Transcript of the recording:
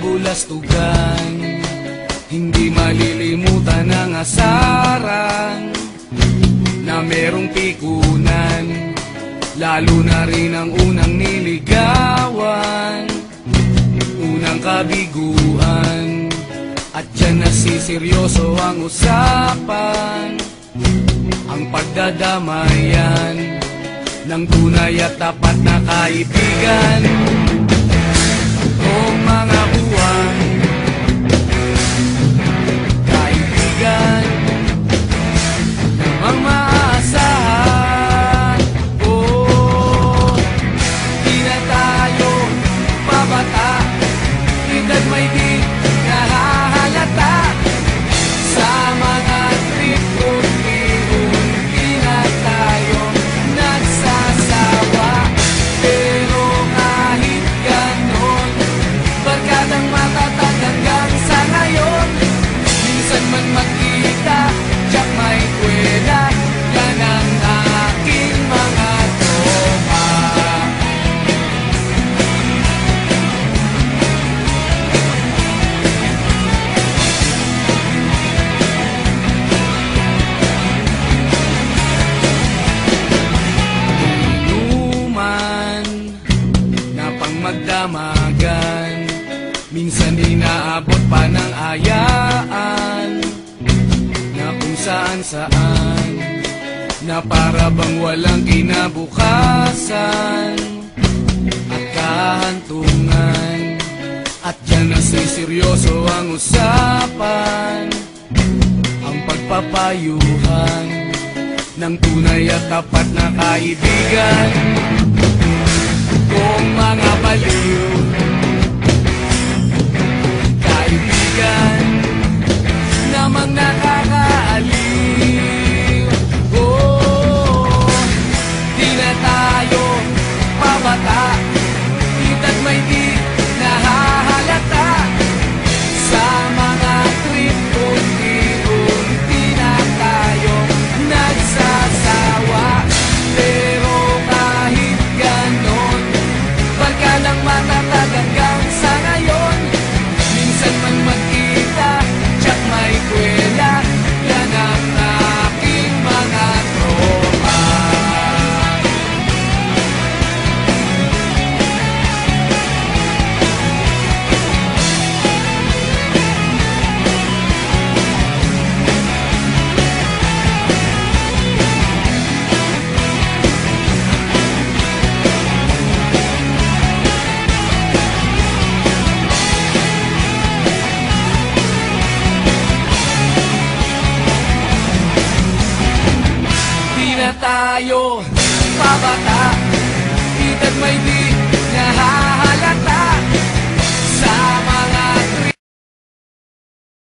kabulastugan. Hindi malilimutan ang asaran na merong pikunan, lalo na rin ang unang niligawan, unang kabiguan. At dyan nasiseryoso ang usapan, ang pagdadamayan ng tunay at tapat na kaibigan. Noong mga buwan, kaibigan namang maaasahan. Oh, di na tayo pabata, edad may di nahahalata. Sa mga trip unti-unti na tayo nagsasawa. Pero kahit ganon, barkadang matatag hanggang sa ngayon. Minsan man magkita, tiyak may kwela, yan ang aking mga tropa. Inuman na pang magdamagan, minsan inaabot pa ng ayaan, na kung saan-saan, na para bang walang kinabukasan at kahantungan. At dyan nasiseryoso ang usapan, ang pagpapayuhan ng tunay at tapat na kaibigan. Kung mga baliw, kaibigan namang nakakaaliw. Oh, di na tayo pabata, edad may di nahahalata. Sa mga trip unti-unti na tayo nagsasawa. Pero kahit ganon, barkadang matatag hanggang sa ngayon. Minsan man magkita, tiyak may kwela, yan ang aking mga tropa. Di na tayo pabata, edad may di